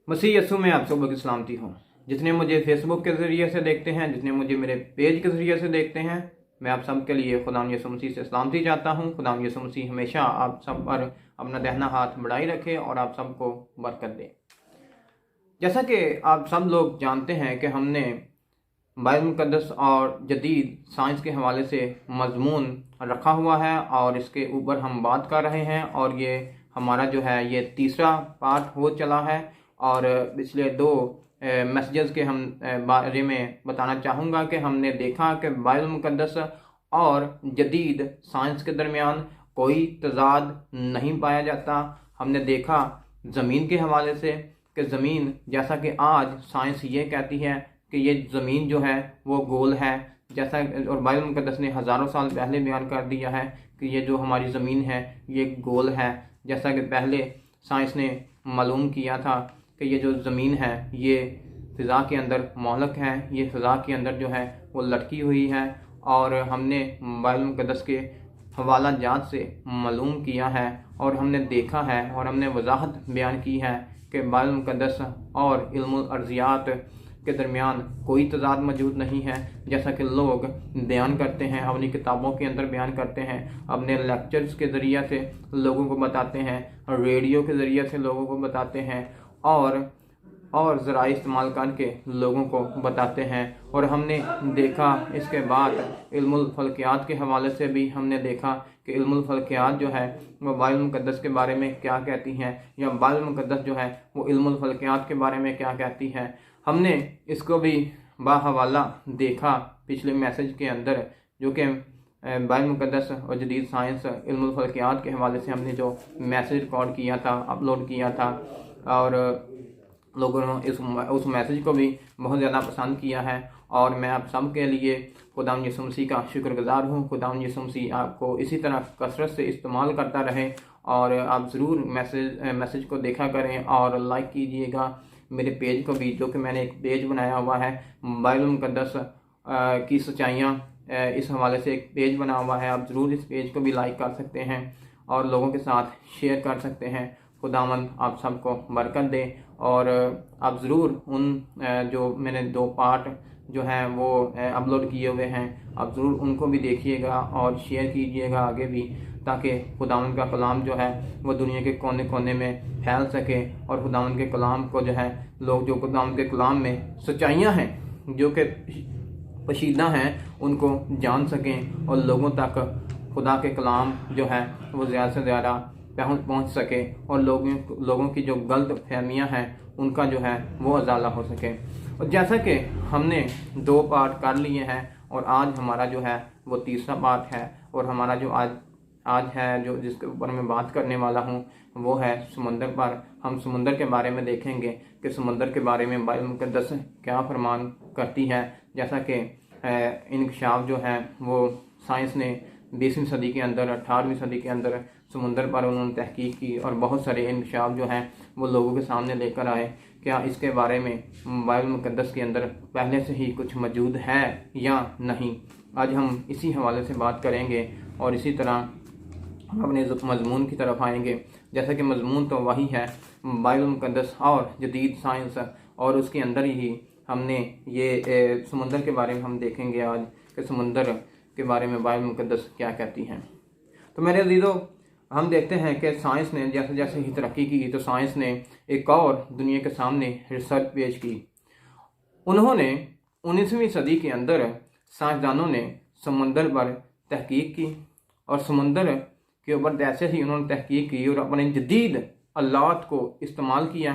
मसीह यस्सु में आप सबको की सलामती हो। जितने मुझे फेसबुक के ज़रिए से देखते हैं, जितने मुझे मेरे पेज के ज़रिए से देखते हैं, मैं आप सब के लिए खुदा यीशु मसीह से सलामती चाहता हूँ। खुदा यीशु मसीह हमेशा आप सब पर अपना दाहिना हाथ बढ़ाई रखे और आप सबको बरकत दे। जैसा कि आप सब लोग जानते हैं कि हमने बाइबल मुक़द्दस और जदीद साइंस के हवाले से मज़मून रखा हुआ है और इसके ऊपर हम बात कर रहे हैं और ये हमारा जो है ये तीसरा पार्ट हो चला है। और पिछले दो मैसेजेस के हम बारे में बताना चाहूँगा कि हमने देखा कि बाइबल मुक़द्दस और जदीद साइंस के दरमियान कोई तज़ाद नहीं पाया जाता। हमने देखा ज़मीन के हवाले से कि ज़मीन, जैसा कि आज साइंस ये कहती है कि ये ज़मीन जो है वो गोल है, जैसा और बाइबल मुक़द्दस ने हज़ारों साल पहले बयान कर दिया है कि ये जो हमारी ज़मीन है ये गोल है। जैसा कि पहले साइंस ने मालूम किया था कि ये जो ज़मीन है ये फ़िज़ा के अंदर मोहलक है, ये फ़िज़ा के अंदर जो है वो लटकी हुई है। और हमने बाइबल मुक़द्दस के हवाला जात से मालूम किया है और हमने देखा है और हमने वजाहत बयान की है कि बाइबल मुक़द्दस और इल्मुल अर्ज़ियात के दरमियान कोई तज़ाद मौजूद नहीं है। जैसा कि लोग बयान करते हैं, अपनी किताबों के अंदर बयान करते हैं, अपने लेक्चर्स के ज़रिए से लोगों को बताते हैं, रेडियो के ज़रिए से लोगों को बताते हैं और ज़रा इस्तेमाल करके लोगों को बताते हैं। और हमने देखा इसके बाद इल्मुल फ़ल्कियात के हवाले से भी हमने देखा कि इल्मुल फ़ल्कियात जो है वो बाइबल मुक़द्दस के बारे में क्या कहती हैं, या बाइबल मुक़द्दस जो है वो इल्मुल फ़ल्कियात के बारे में क्या कहती है। हमने इसको भी बाहवाला देखा पिछले मैसेज के अंदर, जो कि बाइबल मुक़द्दस और जदीद साइंस इल्मुल फ़ल्कियात के हवाले से हमने जो मैसेज रिकॉर्ड किया था, अपलोड किया था, और लोगों ने उस मैसेज को भी बहुत ज़्यादा पसंद किया है। और मैं आप सब के लिए खुदा यीशु मसीह का शुक्रगुज़ार हूँ। खुदा यीशु मसीह आपको इसी तरह कसरत से इस्तेमाल करता रहे और आप ज़रूर मैसेज को देखा करें और लाइक कीजिएगा मेरे पेज को भी, जो कि मैंने एक पेज बनाया हुआ है बाइबल मुक़द्दस की सच्चाइयाँ, इस हवाले से एक पेज बना हुआ है। आप ज़रूर इस पेज को भी लाइक कर सकते हैं और लोगों के साथ शेयर कर सकते हैं। खुदावंद आप सबको बरकत दे। और आप ज़रूर उन जो मैंने दो पार्ट जो हैं वो अपलोड किए हुए हैं, आप ज़रूर उनको भी देखिएगा और शेयर कीजिएगा आगे भी, ताकि खुदावंद का कलाम जो है वो दुनिया के कोने कोने में फैल सके और खुदावंद के कलाम को जो है लोग, जो खुदावंद के कलाम में सच्चाइयाँ हैं जो कि पोशीदा हैं, उनको जान सकें और लोगों तक खुदा के कलाम जो है वो ज़्यादा से ज़्यादा पहुँच सके और लोगों की जो गलत फहमियाँ हैं उनका जो है वो अजाला हो सके। और जैसा कि हमने दो पार्ट कर लिए हैं और आज हमारा जो है वो तीसरा पार्ट है, और हमारा जो आज है जो जिसके ऊपर मैं बात करने वाला हूँ वो है समुंदर पर। हम समुंदर के बारे में देखेंगे कि समुंदर के बारे में बाइबल मुक़द्दस क्या फरमान करती है। जैसा कि इंकशाफ जो है वो साइंस ने 20वीं सदी के अंदर, 18वीं सदी के अंदर समुंदर पर उन्होंने तहकीक की और बहुत सारे इंकशाफ जो हैं वो लोगों के सामने लेकर आए। क्या इसके बारे में बाइबल मुक़द्दस के अंदर पहले से ही कुछ मौजूद है या नहीं, आज हम इसी हवाले से बात करेंगे और इसी तरह अपने मज़मून की तरफ आएंगे। जैसा कि मज़मून तो वही है बाइबल मुक़द्दस और जदीद साइंस, और उसके अंदर ही हमने ये समुंदर के बारे में हम देखेंगे आज कि समुंदर के बारे में बाइबल मुक़द्दस क्या कहती हैं। तो मेरे अज़ीज़ों, हम देखते हैं कि साइंस ने जैसे जैसे ही तरक्की की तो साइंस ने एक और दुनिया के सामने रिसर्च पेश की। उन्होंने 19वीं सदी के अंदर साइंसदानों ने समुंदर पर तहकीक की और समुंदर के ऊपर जैसे ही उन्होंने तहकीक की और अपने जदीद आलात को इस्तेमाल किया,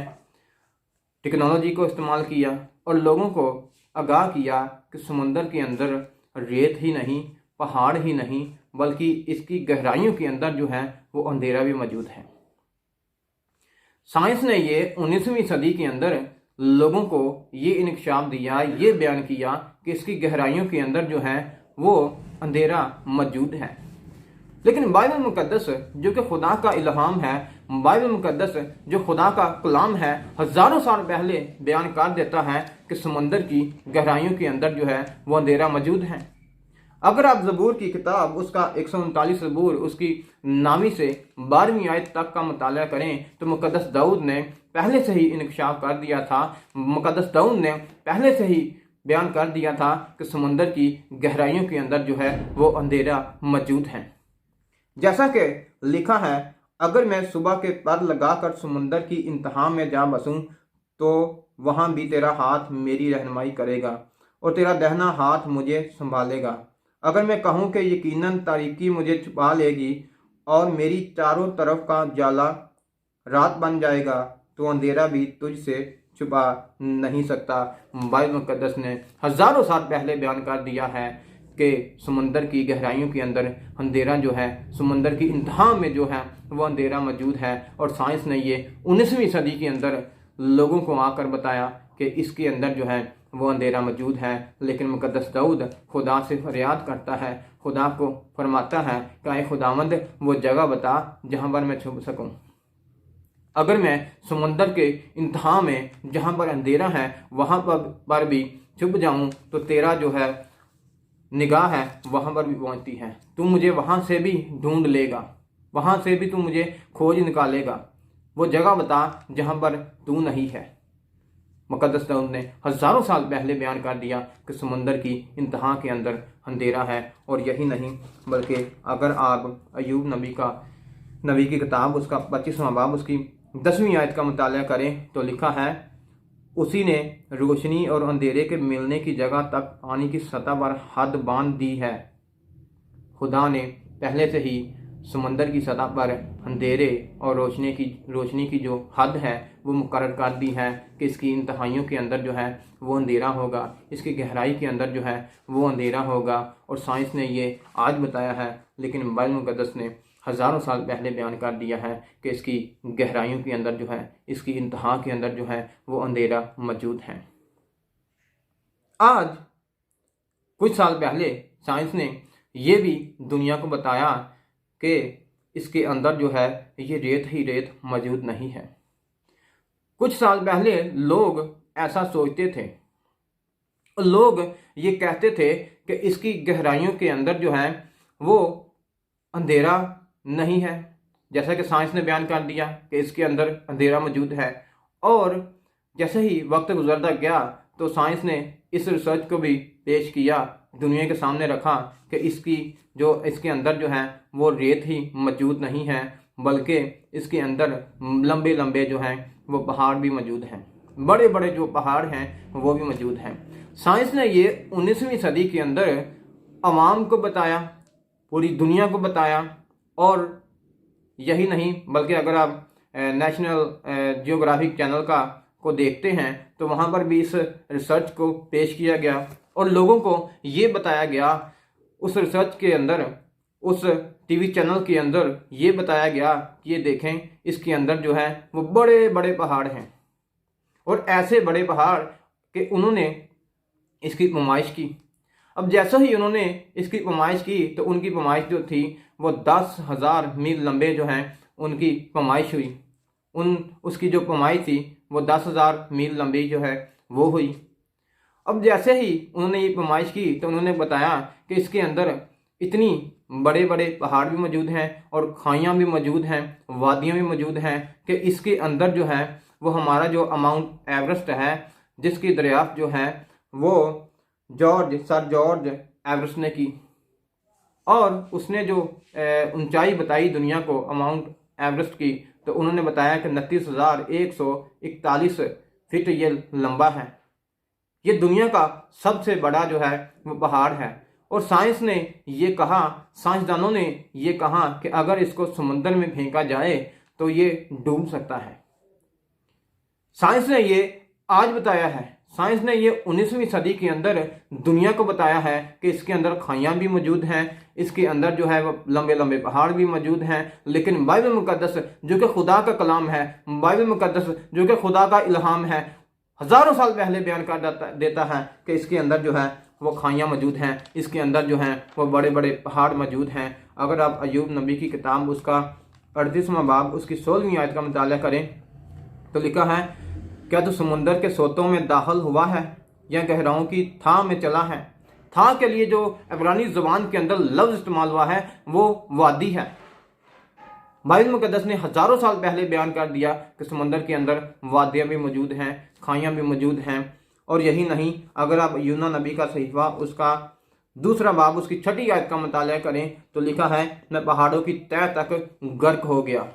टेक्नोलॉजी को इस्तेमाल किया और लोगों को आगाह किया कि समुंदर के अंदर रेत ही नहीं, पहाड़ ही नहीं, बल्कि इसकी गहराइयों के अंदर जो है वो अंधेरा भी मौजूद है। साइंस ने ये 19वीं सदी के अंदर लोगों को ये इंकशाफ दिया, ये बयान किया कि इसकी गहराइयों के अंदर जो है वो अंधेरा मौजूद है। लेकिन बाइबल मुक़द्दस जो कि खुदा का इल्हाम है, बाइबल मुक़द्दस जो खुदा का कलाम है, हज़ारों साल पहले बयान कर देता है कि समुंदर की गहराइयों के अंदर जो है वो अंधेरा मौजूद है। अगर आप ज़बूर की किताब उसका 139 ज़बूर उसकी नामी से 12वीं आयत तक का मुताला करें तो मुक़द्दस दाऊद ने पहले से ही इंकशाफ कर दिया था, मुक़द्दस दाऊद ने पहले से ही बयान कर दिया था कि समुंदर की गहराइयों के अंदर जो है वो अंधेरा मौजूद है। जैसा कि लिखा है, अगर मैं सुबह के पर लगाकर समुंदर की इंतहा में जा बसूं तो वहाँ भी तेरा हाथ मेरी रहनुमाई करेगा और तेरा दाहिना हाथ मुझे संभालेगा। अगर मैं कहूँ कि यकीनन तारीकी मुझे छुपा लेगी और मेरी चारों तरफ का जाला रात बन जाएगा तो अंधेरा भी तुझसे छुपा नहीं सकता। बाइबल मुक़द्दस ने हज़ारों साल पहले बयान कर दिया है कि समुंदर की गहराइयों के अंदर अंधेरा जो है, समुंदर की इंतहा में जो है वो अंधेरा मौजूद है। और साइंस ने ये 19वीं सदी के अंदर लोगों को आकर बताया कि इसके अंदर जो है वो अंधेरा मौजूद है। लेकिन मुक़द्दस दाऊद खुदा से फरियाद करता है, खुदा को फरमाता है कि आए खुदावंद वो जगह बता जहाँ पर मैं छुप सकूँ। अगर मैं समुंदर के इंतहा में जहाँ पर अंधेरा है वहाँ पर भी छुप जाऊँ तो तेरा जो है निगाह है वहाँ पर भी पहुँचती है, तू मुझे वहाँ से भी ढूंढ लेगा, वहाँ से भी तू मुझे खोज निकालेगा। वो जगह बता जहाँ पर तू नहीं है। मुक़द्दस दाऊद ने हज़ारों साल पहले बयान कर दिया कि समुंदर की इंतहा के अंदर अंधेरा है। और यही नहीं बल्कि अगर आप अय्यूब नबी की किताब उसका 25वां बाब उसकी 10वीं आयत का मुताला करें तो लिखा है, उसी ने रोशनी और अंधेरे के मिलने की जगह तक पानी की सतह पर हद बांध दी है। खुदा ने पहले से ही समंदर की सतह पर अंधेरे और रोशनी की जो हद है वो मुकर्रर कर दी है कि इसकी इंतहाइयों के अंदर जो है वो अंधेरा होगा, इसकी गहराई के अंदर जो है वो अंधेरा होगा। और साइंस ने ये आज बताया है, लेकिन बाइबल मुक़द्दस ने हज़ारों साल पहले बयान कर दिया है कि इसकी गहराइयों के अंदर जो है, इसकी इंतहा के अंदर जो है वो अंधेरा मौजूद है। आज कुछ साल पहले साइंस ने ये भी दुनिया को बताया कि इसके अंदर जो है ये रेत ही रेत मौजूद नहीं है। कुछ साल पहले लोग ऐसा सोचते थे, लोग ये कहते थे कि इसकी गहराइयों के अंदर जो है वो अंधेरा नहीं है, जैसा कि साइंस ने बयान कर दिया कि इसके अंदर अंधेरा मौजूद है। और जैसे ही वक्त गुजरता गया तो साइंस ने इस रिसर्च को भी पेश किया, दुनिया के सामने रखा कि इसके अंदर जो है वो रेत ही मौजूद नहीं है, बल्कि इसके अंदर लंबे लंबे जो हैं वो पहाड़ भी मौजूद हैं, बड़े बड़े जो पहाड़ हैं वो भी मौजूद हैं। साइंस ने ये 19वीं सदी के अंदर अवाम को बताया, पूरी दुनिया को बताया। और यही नहीं बल्कि अगर आप नेशनल जियोग्राफिक चैनल को देखते हैं तो वहाँ पर भी इस रिसर्च को पेश किया गया और लोगों को ये बताया गया, उस रिसर्च के अंदर, उस टीवी चैनल के अंदर ये बताया गया कि ये देखें इसके अंदर जो है वो बड़े बड़े पहाड़ हैं। और ऐसे बड़े पहाड़ कि उन्होंने इसकी पैमाइश की। अब जैसे ही उन्होंने इसकी पैमाइश की तो उनकी पैमाइश जो थी वो 10,000 मील लंबे जो हैं उनकी पैमाइश हुई। उसकी जो पैमाइश थी वो 10,000 मील लंबी जो है वो हुई। अब जैसे ही उन्होंने ये पैमाइश की तो उन्होंने बताया कि इसके अंदर इतनी बड़े बड़े पहाड़ भी मौजूद हैं और खाइयाँ भी मौजूद हैं, वादियाँ भी मौजूद हैं कि इसके अंदर जो है वो हमारा जो माउंट एवरेस्ट है, जिसकी दरियाफ्त जो है वो सर जॉर्ज एवरेस्ट ने की। और उसने जो ऊंचाई बताई दुनिया को माउंट एवरेस्ट की, तो उन्होंने बताया कि 29,141 फीट ये लंबा है। ये दुनिया का सबसे बड़ा जो है वो पहाड़ है। और साइंस ने ये कहा, साइंसदानों ने ये कहा कि अगर इसको समुद्र में फेंका जाए तो ये डूब सकता है। साइंस ने ये आज बताया है, साइंस ने ये 19वीं सदी के अंदर दुनिया को बताया है कि इसके अंदर खाइयाँ भी मौजूद हैं, इसके अंदर जो है वो लंबे लंबे पहाड़ भी मौजूद हैं। लेकिन बाइबल मुक़द्दस जो कि खुदा का कलाम है, बाइबल मुक़द्दस जो कि खुदा का इल्हाम है, हज़ारों साल पहले बयान कर देता है कि इसके अंदर जो है वो खाइयाँ मौजूद हैं, इसके अंदर जो हैं वो बड़े बड़े पहाड़ मौजूद हैं। अगर आप अय्यूब नबी की किताब उसका 38वां बाब उसकी 16वीं आयत का मुताला करें तो लिखा है, क्या तू समुंदर के सोतों में दाखिल हुआ है या गहराओं की थाह में चला है? था के लिए जो इब्रानी ज़ुबान के अंदर लफ्ज़ इस्तेमाल हुआ है वो वादी है। बाइबल मुकद्दस ने हज़ारों साल पहले बयान कर दिया कि समंदर के अंदर वादियाँ भी मौजूद हैं, खाइयाँ भी मौजूद हैं। और यही नहीं, अगर आप यूना नबी का सहीफा उसका 2 बाब उसकी 6 आयत का मुताला करें तो लिखा है, मैं पहाड़ों की तह तक गर्क हो गया।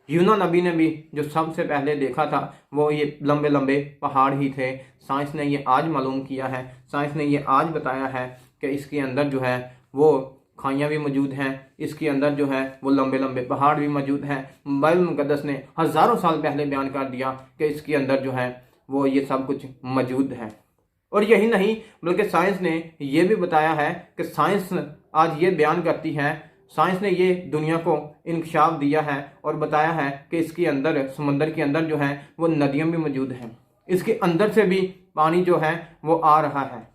यूना नबी ने भी जो सबसे पहले देखा था वो ये लंबे लंबे पहाड़ ही थे। साइंस ने ये आज मालूम किया है, साइंस ने ये आज बताया है कि इसके अंदर जो है वो खाइयाँ भी मौजूद हैं, इसके अंदर जो है वो लंबे लंबे पहाड़ भी मौजूद हैं। बाइबल मुकद्दस ने हज़ारों साल पहले बयान कर दिया कि इसके अंदर जो है वो ये सब कुछ मौजूद है। और यही नहीं बल्कि साइंस ने यह भी बताया है कि साइंस आज ये बयान करती है, साइंस ने ये दुनिया को इंकशाफ दिया है और बताया है कि इसके अंदर, समंदर के अंदर जो है वो नदियाँ भी मौजूद हैं, इसके अंदर से भी पानी जो है वो आ रहा है।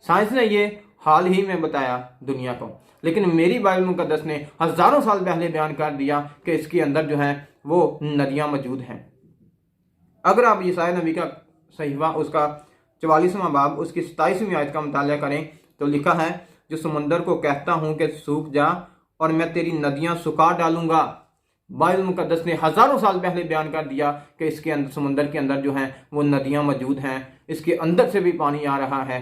साइंस ने ये हाल ही में बताया दुनिया को, लेकिन मेरी बाइबल मुकद्दस ने हज़ारों साल पहले बयान कर दिया कि इसके अंदर जो है वो नदियाँ मौजूद हैं। अगर आप यशायाह नबी का सहीफा उसका 44वां बाब उसकी 27वीं आयत का मुताला करें तो लिखा है, जो समुंदर को कहता हूँ कि सूख जा और मैं तेरी नदियाँ सुखा डालूंगा। बाइबल मुकद्दस ने हज़ारों साल पहले बयान कर दिया कि इसके अंदर, समुंदर के अंदर जो है वो नदियाँ मौजूद हैं, इसके अंदर से भी पानी आ रहा है।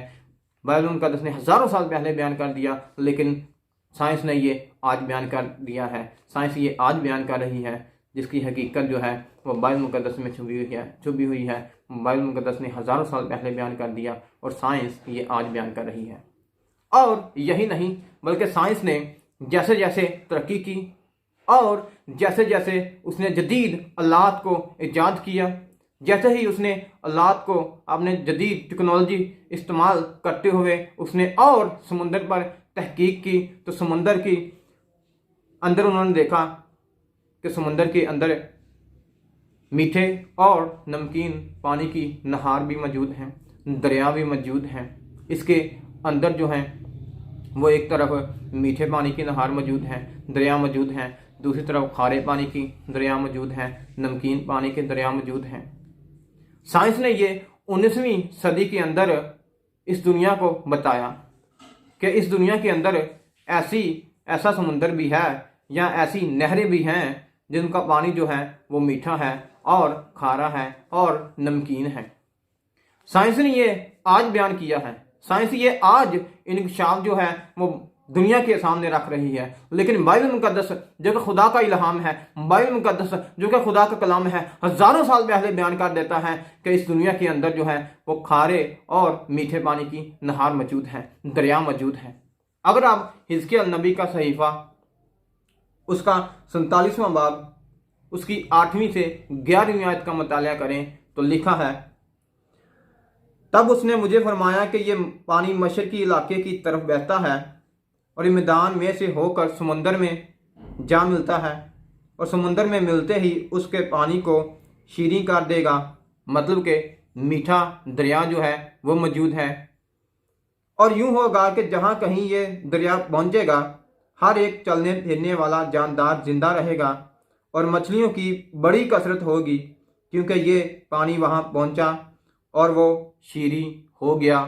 बाइबल मुकद्दस ने हज़ारों साल पहले बयान कर दिया, लेकिन साइंस ने ये आज बयान कर दिया है, साइंस ये आज बयान कर रही है, जिसकी हकीकत जो है वो बाइबल मुकद्दस में छुपी हुई है। बाइबल मुकद्दस ने हज़ारों साल पहले बयान कर दिया और साइंस ये आज बयान कर रही है। और यही नहीं बल्कि साइंस ने जैसे जैसे तरक्की की और जैसे जैसे उसने जदीद आलात को ईजाद किया, जैसे ही उसने आलात को अपने जदीद टेक्नोलॉजी इस्तेमाल करते हुए उसने और समुंदर पर तहकीक की, तो समुंदर की अंदर उन्होंने देखा कि समुंदर के अंदर मीठे और नमकीन पानी की नहार भी मौजूद हैं, दरिया भी मौजूद हैं। इसके अंदर जो हैं वो एक तरफ मीठे पानी की नहार मौजूद हैं, दरिया मौजूद हैं, दूसरी तरफ खारे पानी की दरिया मौजूद हैं, नमकीन पानी के दरिया मौजूद हैं। साइंस ने ये 19वीं सदी के अंदर इस दुनिया को बताया कि इस दुनिया के अंदर ऐसा समुंदर भी है या ऐसी नहरें भी हैं जिनका पानी जो है वो मीठा है और खारा है और नमकीन है। साइंस ने ये आज बयान किया है, साइंस ये आज इंकशाफ जो है वो दुनिया के सामने रख रही है। लेकिन बाइबल मुकद्दस जो कि खुदा का इल्हाम है, बाइबल मुकद्दस जो कि खुदा का कलाम है, हज़ारों साल पहले बयान कर देता है कि इस दुनिया के अंदर जो है वो खारे और मीठे पानी की नहार मौजूद है, दरिया मौजूद है। अगर आप हिजकिय्याह नबी का सहीफा उसका 47वां बाब उसकी 8वीं से 11वीं आयत का मुताला करें तो लिखा है, तब उसने मुझे फरमाया कि ये पानी मशरकी इलाके की तरफ बहता है और ये मैदान में से होकर समुंदर में जा मिलता है और समुंदर में मिलते ही उसके पानी को शीरीं कर देगा। मतलब कि मीठा दरिया जो है वो मौजूद है। और यूं होगा कि जहाँ कहीं ये दरिया पहुँचेगा हर एक चलने फिरने वाला जानदार जिंदा रहेगा और मछलियों की बड़ी कसरत होगी, क्योंकि ये पानी वहाँ पहुँचा और वो शीरीं हो गया।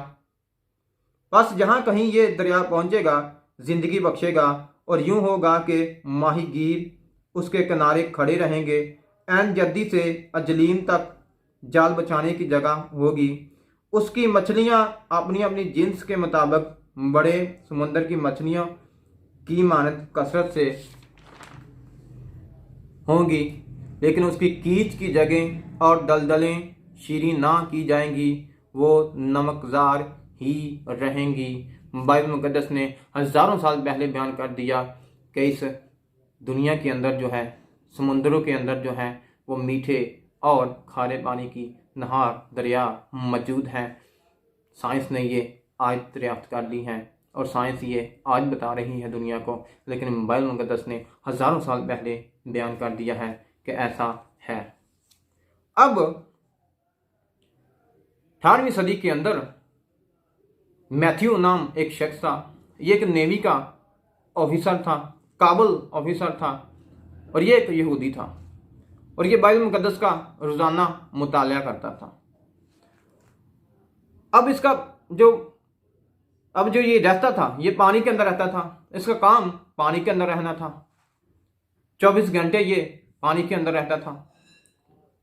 बस जहाँ कहीं ये दरिया पहुँचेगा जिंदगी बख्शेगा और यूं होगा कि माहीगीर उसके किनारे खड़े रहेंगे। ऐन जद्दी से अजलीन तक जाल बचाने की जगह होगी। उसकी मछलियाँ अपनी अपनी जिन्स के मुताबिक बड़े समुंदर की मछलियों की मानद कसरत से होंगी, लेकिन उसकी कीच की जगह और दलदलें शीरीं ना की जाएंगी, वो नमकजार ही रहेंगी। बाइबल मुकद्दस ने हज़ारों साल पहले बयान कर दिया कि इस दुनिया के अंदर जो है, समुंदरों के अंदर जो है वो मीठे और खारे पानी की नहार दरिया मौजूद हैं। साइंस ने ये आज दरियाफ्त कर ली हैं और साइंस ये आज बता रही है दुनिया को, लेकिन बाइबल मुकद्दस ने हज़ारों साल पहले बयान कर दिया है कि ऐसा है। अब 18वीं सदी के अंदर मैथ्यू नाम एक शख्स था। ये एक नेवी का ऑफिसर था, काबल ऑफिसर था और ये एक यहूदी था और ये बाइबल मुकद्दस का रोज़ाना मुताला करता था। अब इसका जो अब जो ये रहता था ये पानी के अंदर रहता था, इसका काम पानी के अंदर रहना था, 24 घंटे ये पानी के अंदर रहता था।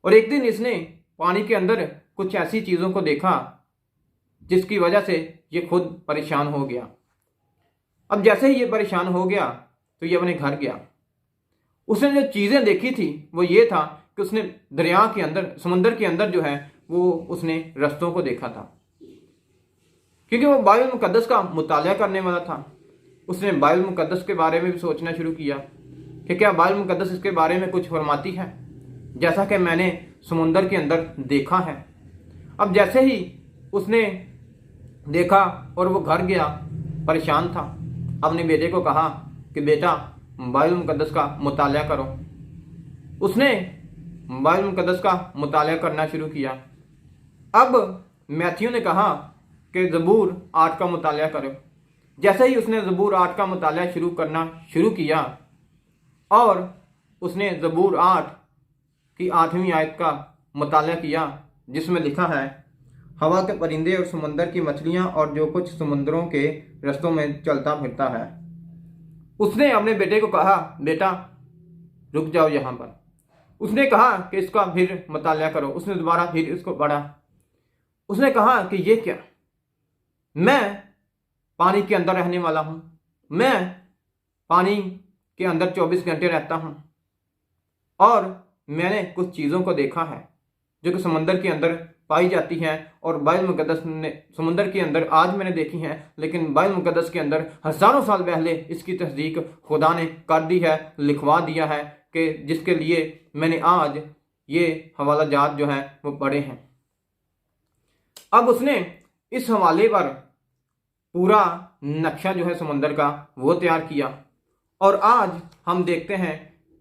और एक दिन इसने पानी के अंदर कुछ ऐसी चीज़ों को देखा जिसकी वजह से ये खुद परेशान हो गया। अब जैसे ही ये परेशान हो गया तो ये अपने घर गया। उसने जो चीज़ें देखी थी वो ये था कि उसने दरिया के अंदर, समंदर के अंदर जो है वो उसने रस्तों को देखा था, क्योंकि वो बाइबल मुकद्दस का मुताला करने वाला था। उसने बाइबल मुकद्दस के बारे में भी सोचना शुरू किया कि क्या बाइबल मुकद्दस इसके बारे में कुछ फरमाती है, जैसा कि मैंने समुंदर के अंदर देखा है। अब जैसे ही उसने देखा और वो घर गया, परेशान था, अपने बेटे को कहा कि बेटा बाइबल मुकद्दस का मुताला करो। उसने बाइबल मुकद्दस का मुताला करना शुरू किया। अब मैथ्यू ने कहा कि ज़बूर 8 का मुताला करो। जैसे ही उसने ज़बूर 8 का मुताला करना शुरू किया और उसने ज़बूर 8 की 8वीं आयत का मुताला किया, जिसमें लिखा है, हवा के परिंदे और समुंदर की मछलियां और जो कुछ समुद्रों के रस्तों में चलता फिरता है। उसने अपने बेटे को कहा, बेटा रुक जाओ यहाँ पर। उसने कहा कि इसका फिर मुताला करो। उसने दोबारा फिर इसको पढ़ा। उसने कहा कि ये क्या, मैं पानी के अंदर रहने वाला हूँ, मैं पानी के अंदर 24 घंटे रहता हूँ और मैंने कुछ चीज़ों को देखा है जो कि समंदर के अंदर पाई जाती हैं और बाइबल मुकद्दस ने समंदर के अंदर आज मैंने देखी हैं, लेकिन बाइबल मुकद्दस के अंदर हज़ारों साल पहले इसकी तस्दीक खुदा ने कर दी है, लिखवा दिया है, कि जिसके लिए मैंने आज ये हवाला जात जो हैं वो पढ़े हैं। अब उसने इस हवाले पर पूरा नक्शा जो है समंदर का वो तैयार किया और आज हम देखते हैं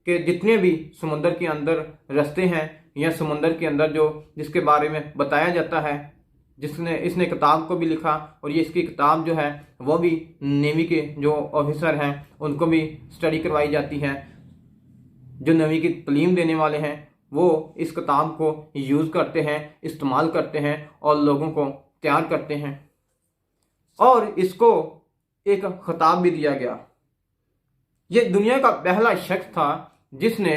कि जितने भी समंदर के अंदर रास्ते हैं या समंदर के अंदर जो जिसके बारे में बताया जाता है, जिसने इसने किताब को भी लिखा और ये इसकी किताब जो है वो भी नेवी के जो ऑफिसर हैं उनको भी स्टडी करवाई जाती है। जो नेवी की तालीम देने वाले हैं वो इस किताब को यूज़ करते हैं, इस्तेमाल करते हैं और लोगों को तैयार करते हैं। और इसको एक खिताब भी दिया गया। ये दुनिया का पहला शख्स था जिसने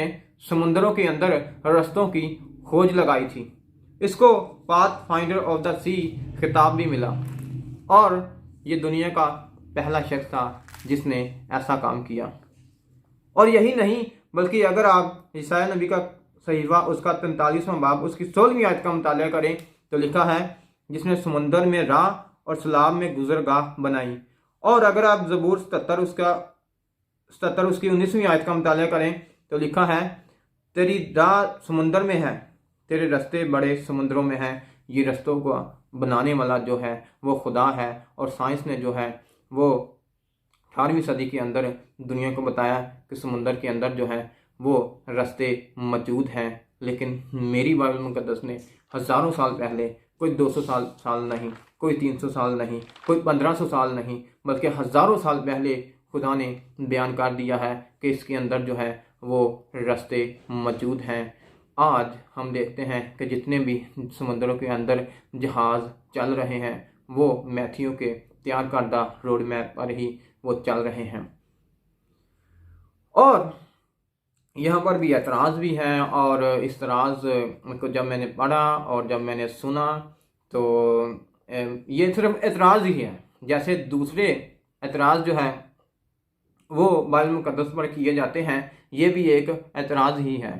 समुंदरों के अंदर रास्तों की खोज लगाई थी। इसको पाथ फाइंडर ऑफ द सी खिताब भी मिला और ये दुनिया का पहला शख्स था जिसने ऐसा काम किया। और यही नहीं बल्कि अगर आप ईसाया नबी का सहीफा उसका 43वां बाब उसकी 16वीं आयत का मुताला करें तो लिखा है, जिसने समुंदर में राह और सलाब में गुजरगाह बनाई। और अगर आप ज़बूर 77 उसकी 19वीं आयत का मुताला करें तो लिखा है, तेरी राह समुंदर में है, तेरे रास्ते बड़े समुंदरों में हैं। ये रास्तों को बनाने वाला जो है वो खुदा है। और साइंस ने जो है वो 18वीं सदी के अंदर दुनिया को बताया कि समुंदर के अंदर जो है वो रास्ते मौजूद हैं। लेकिन मेरी बाइबल मुकद्दस ने हज़ारों साल पहले, कोई 200 साल नहीं, कोई 300 साल नहीं, कोई 1500 साल नहीं, बल्कि हज़ारों साल पहले खुदा ने बयान कर दिया है कि इसके अंदर जो है वो रास्ते मौजूद हैं। आज हम देखते हैं कि जितने भी समुद्रों के अंदर जहाज़ चल रहे हैं वो मैथ्यू के तैयार करदा रोड मैप पर ही वो चल रहे हैं। और यहाँ पर भी एतराज़ भी है और इस तराज़ को जब मैंने पढ़ा और जब मैंने सुना तो ये सिर्फ एतराज़ ही है। जैसे दूसरे एतराज़ जो है वो बाइबल मुकद्दस पर किए जाते हैं, ये भी एक एतराज़ ही है।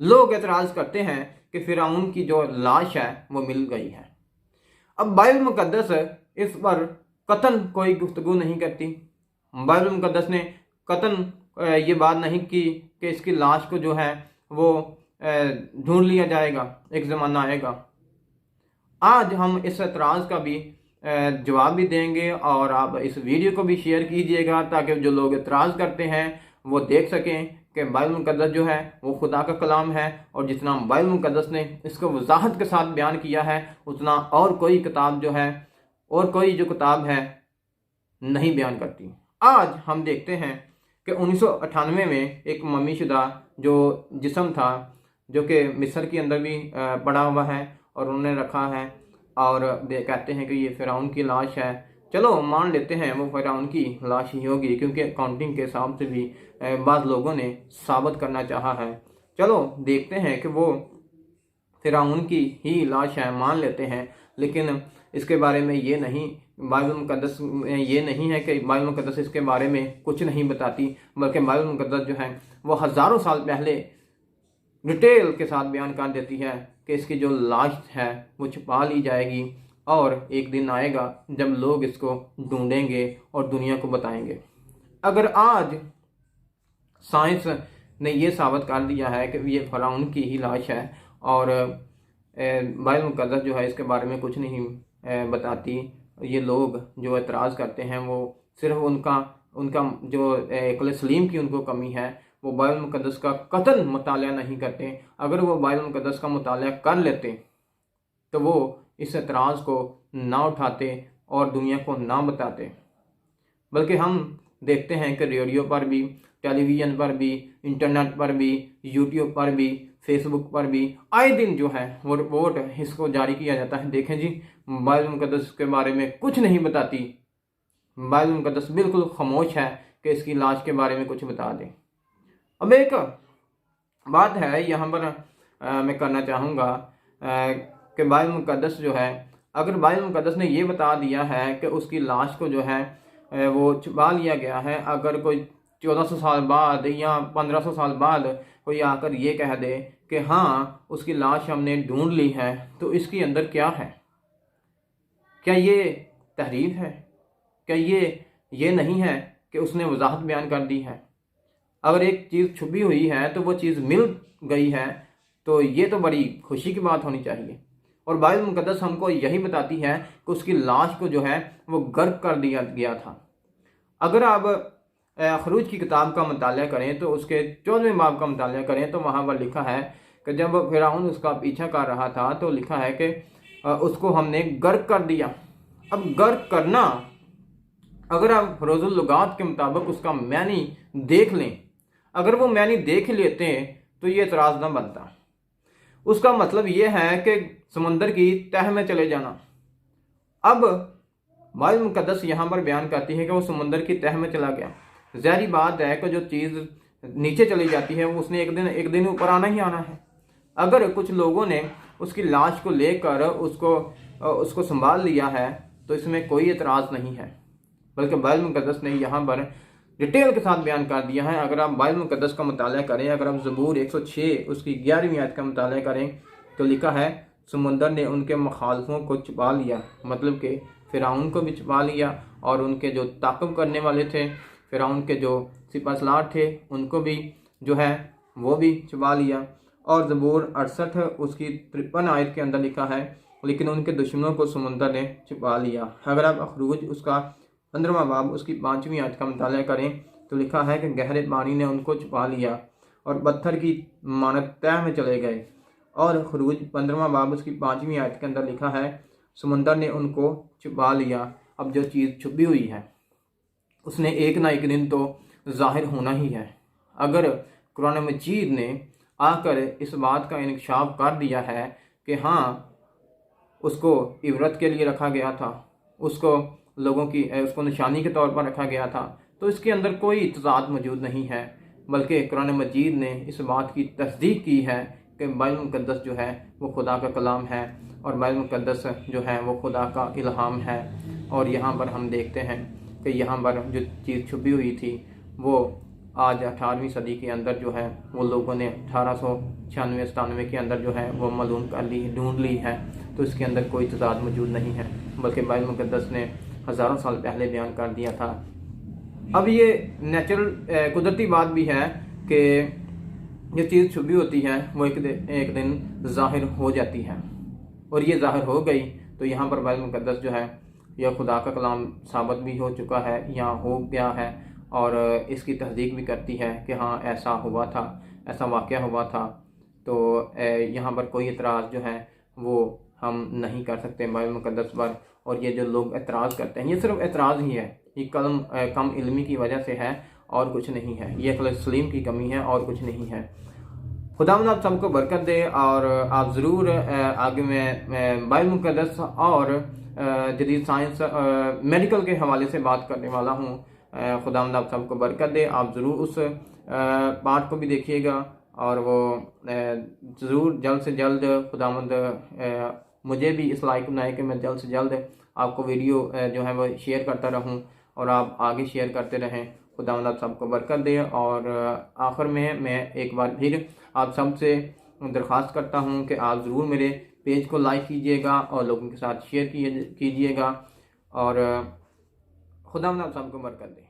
लोग एतराज़ करते हैं कि फ़िरौन की जो लाश है वो मिल गई है। अब बाइबल मुकद्दस इस पर कतन कोई गुफ्तगू नहीं करती। बाइबल मुकद्दस ने कतन ये बात नहीं की कि इसकी लाश को जो है वो ढूंढ लिया जाएगा, एक ज़माना आएगा। आज हम इस एतराज़ का भी जवाब भी देंगे और आप इस वीडियो को भी शेयर कीजिएगा ताकि जो लोग एतराज़ करते हैं वो देख सकें कि बाइबल मुकद्दस जो है वो खुदा का कलाम है और जितना बाइबल मुकद्दस ने इसको वजाहत के साथ बयान किया है उतना और कोई किताब जो है और कोई जो किताब है नहीं बयान करती। आज हम देखते हैं कि 1998 में एक मम्मीशुदा जो जिस्म था जो कि मिस्र के अंदर भी पड़ा हुआ है और उन्होंने रखा है और कहते हैं कि ये फ़िरौन की लाश है। चलो मान लेते हैं वो फ़िरौन की लाश ही होगी, क्योंकि अकाउंटिंग के हिसाब से भी बाज़ लोगों ने साबित करना चाहा है। चलो देखते हैं कि वो फ़िरौन की ही लाश है, मान लेते हैं। लेकिन इसके बारे में ये नहीं, बाइबल मुक़द्दस में ये नहीं है कि बाइबल मुक़द्दस इसके बारे में कुछ नहीं बताती, बल्कि बाइबल मुक़द्दस जो है वो हज़ारों साल पहले डिटेल के साथ बयान कर देती है कि इसकी जो लाश है वो छुपा ली जाएगी और एक दिन आएगा जब लोग इसको ढूंढेंगे और दुनिया को बताएंगे। अगर आज साइंस ने ये साबित कर दिया है कि ये फ़िरौन की ही लाश है और बाइबल मुक़द्दस जो है इसके बारे में कुछ नहीं बताती, ये लोग जो एतराज़ करते हैं वो सिर्फ उनका जो अक़ल सलीम की उनको कमी है, वो बाइबल मुक़द्दस का कतई मुताला नहीं करते। अगर वो बाइबल मुक़द्दस का मुताला कर लेते तो वो इस एतराज़ को ना उठाते और दुनिया को ना बताते। बल्कि हम देखते हैं कि रेडियो पर भी, टेलीविज़न पर भी, इंटरनेट पर भी, यूट्यूब पर भी, फेसबुक पर भी आए दिन जो है वो रिपोर्ट इसको जारी किया जाता है। देखें जी, बाइबल मुक़द्दस के बारे में कुछ नहीं बताती। बाइबल मुक़द्दस बिल्कुल खामोश है कि इसकी लाश के बारे में कुछ बता दें। अब एक बात है यहाँ पर मैं करना चाहूँगा कि बाइबल मुक़द्दस जो है, अगर बाइबल मुक़द्दस ने ये बता दिया है कि उसकी लाश को जो है वो छुपा लिया गया है, अगर कोई 1400 साल बाद या 1500 साल बाद कोई आकर ये कह दे कि हाँ उसकी लाश हमने ढूंढ ली है, तो इसके अंदर क्या है? क्या ये तहरीफ है? क्या ये नहीं है कि उसने वजाहत बयान कर दी है? अगर एक चीज़ छुपी हुई है तो वो चीज़ मिल गई है, तो ये तो बड़ी खुशी की बात होनी चाहिए। और बाइबल मुक़द्दस हमको यही बताती है कि उसकी लाश को जो है वो गर्क कर दिया गया था। अगर आप खरूज की किताब का मुताला करें तो उसके 14वें बाब का मुताला करें तो वहाँ पर लिखा है कि जब फ़िरौन उसका पीछा कर रहा था तो लिखा है कि उसको हमने गर्क कर दिया। अब गर्क करना, अगर आप फ़रोज़ुल लुगात के मुताबिक उसका मैनी देख लें, अगर वो मैनी देख लेते हैं तो ये एतराज़ ना बनता। उसका मतलब ये है कि समंदर की तह में चले जाना। अब बाइबल मुक़द्दस यहाँ पर बयान करती है कि वो समंदर की तह में चला गया। ज़ाहिर बात है कि जो चीज़ नीचे चली जाती है वो उसने एक दिन ऊपर आना ही आना है। अगर कुछ लोगों ने उसकी लाश को लेकर उसको संभाल लिया है तो इसमें कोई एतराज़ नहीं है, बल्कि बाइबल मुक़द्दस ने यहाँ पर डिटेल के साथ बयान कर दिया है। अगर आप बाइबल मुक़द्दस का मुताला करें, अगर आप ज़बूर 106 उसकी 11वीं आयत का मुताला करें तो लिखा है समुंदर ने उनके मुखालफों को छुपा लिया, मतलब कि फ़िरौन को भी छुपा लिया और उनके जो ताक़ब करने वाले थे, फ़िरौन के जो सिपहसालार थे, उनको भी जो है वो भी छुपा लिया। और ज़बूर 68 उसकी 53 आयत के अंदर लिखा है लेकिन उनके दुश्मनों को समुंदर ने छुपा लिया। अगर आप खरूज उसका 15वां बाब उसकी 5वीं आयत का मुताला करें तो लिखा है कि गहरे पानी ने उनको छुपा लिया और पत्थर की मानद तह में चले गए। और खरूज 15वां बाब उसकी 5वीं आयत के अंदर लिखा है समुंदर ने उनको छुपा लिया। अब जो चीज़ छुपी हुई है उसने एक ना एक दिन तो ज़ाहिर होना ही है। अगर कुरान मजीद ने आकर इस बात का इंकशाफ कर दिया है कि हाँ उसको इबरत के लिए रखा गया था, उसको उसको निशानी के तौर पर रखा गया था, तो इसके अंदर कोई इत्ज़ाद मौजूद नहीं है, बल्कि कुरान मजीद ने इस बात की तस्दीक की है कि बाइबल मुक़द्दस जो है वो खुदा का कलाम है और बाइबल मुक़द्दस जो है वो खुदा का इल्हाम है। और यहाँ पर हम देखते हैं कि यहाँ पर जो चीज़ छुपी हुई थी वो आज 18वीं सदी के अंदर जो है वो लोगों ने 1896-97 के अंदर जो है वो मालूम कर ली, ढूंढ ली है। तो इसके अंदर कोई तज़ाद मौजूद नहीं है, बल्कि बाइबल मुक़द्दस ने हज़ारों साल पहले बयान कर दिया था। अब ये नेचुरल कुदरती बात भी है कि ये चीज़ छुपी होती है वो एक दिन ज़ाहिर हो जाती है, और ये ज़ाहिर हो गई तो यहाँ पर बाइबल मुक़द्दस जो है यह खुदा का कलाम साबित भी हो चुका है या हो गया है, और इसकी तस्दीक भी करती है कि हाँ ऐसा हुआ था, ऐसा वाक़या हुआ था। तो यहाँ पर कोई एतराज़ जो है वो हम नहीं कर सकते बाइबल मुक़द्दस पर। और ये जो लोग एतराज़ करते हैं ये सिर्फ एतराज़ ही है, ये कम इल्मी की वजह से है और कुछ नहीं है, ये अक़ल सलीम की कमी है और कुछ नहीं है। खुदावंद आप सबको बरकत दे और आप ज़रूर आगे में बाइबल मुक़द्दस और जदीद साइंस मेडिकल के हवाले से बात करने वाला हूँ। खुदावंद आप सबको बरकत दे। आप ज़रूर उस पार्ट को भी देखिएगा और वो ज़रूर जल्द से जल्द खुदावंद मुझे भी इस लायक बनाए कि मैं जल्द से जल्द आपको वीडियो जो है वो शेयर करता रहूं और आप आगे शेयर करते रहें। खुदावंद आप सबको बरकत दे। और आखिर में मैं एक बार फिर आप सबसे दरख्वास्त करता हूं कि आप ज़रूर मेरे पेज को लाइक कीजिएगा और लोगों के साथ शेयर कीजिएगा और खुदावंद आप सबको बरकत दे।